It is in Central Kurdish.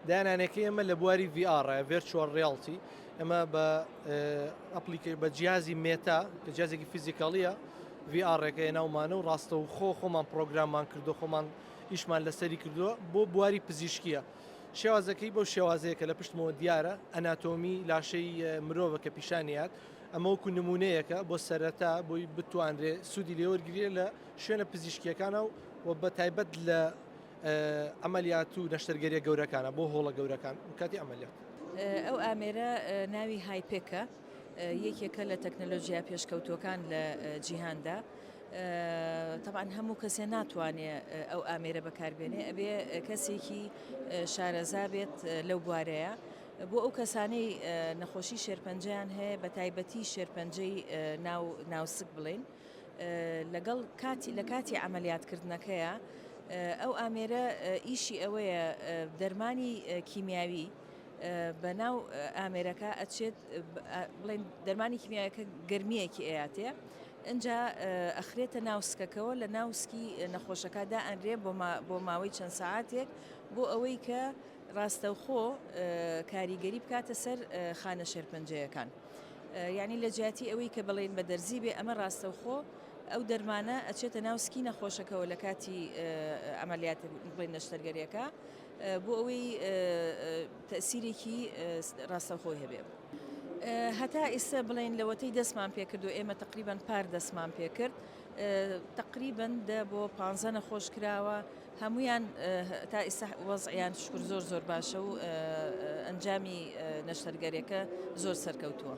دانانێکی ئێمە لە بواری VR ڤێرچوەڵ ڕیاڵتی ئەمە بە بە جیازی مێتا کە جیازێکی فیزیکاڵیە VRێکە ناومانە و ڕاستە و خۆمان پرۆگراممان کردو خۆمان ئیشمان لەسەری کردووە بۆ بواری پزیشکیە. شێوازەکەی بەو شێوازەیە کە لە پشتمەوە دیارە ئەناتۆمی لاشەی مرۆڤە کە پیشانیات ئەمە وەکو نمونەیەکە بۆ سەرەتا بۆی بتوانرێ سوودی لێوەرگریە لە شوێنە پزیشکیەکانە و بە تایبەت لە ئەمەلیات و نەشتەرگەریە گەورەکانە بۆ هۆڵە گەورەکان کاتی ئەمەلیات. ئەو ئامێرە ناوی هایپێکە یەکێکە لە تەکنەلۆژیا پێشکەوتوەکان لە جیهاندا. طبعاً هەموو کەسێ ناتوانێت ئەو ئامێرە بەکاربێنێ ئەبێ کەسێکی شارەزا بێت لەو بوارەیە بۆ ئەو کەسانەی نەخۆشی شێرپەنجەیان هەیە بە تایبەتی شێرپەنجەی ناوسک بڵێن لەگەڵ لە کاتی ئەمەلیاتکردنەکەیە ئەو ئامێرە ئیشی ئەوەیە دەرمانی کیمیاوی بەناو ئامێرەکە ئەچێت بڵێن دەرمانی کیمیاویەکە گەرمیەکی ئەیاتێ ئەجا ئەخرێتە ناوسکەکەەوە لە ناوسکی نەخۆشەکەدا ئەنرێ بۆ ماوەی چەند ساعاتێک بۆ ئەوەی کە ڕاستەوخۆ کاریگەری بکاتە سەر خانە شێرپەنجەیەکان. یعنی لە جیاتی ئەوەی کە بڵێن بە دەرزی بێ ئەمە ڕاستەوخۆ ئەو دەرمانە ئەچێتە ناوسکی نەخۆشەکەەوە لە کاتی ئەمەلیات بڵێن نەشتەرگەریەکە بۆ ئەوەی تەسیرێکی ڕاستەوخۆی هەبێ. هەتا ئێستا بڵێن لەوەتەی دەستمان پێکردو ئێمە تقریبان پار دەستمان پێکرد تقریبان بۆ 15 نەخۆش کراوە هەمویان تا ئێستا وەزعیان شکر زۆر باشە و ئەنجامی نەشتەرگەریەکە زۆر سەرکەوتووە.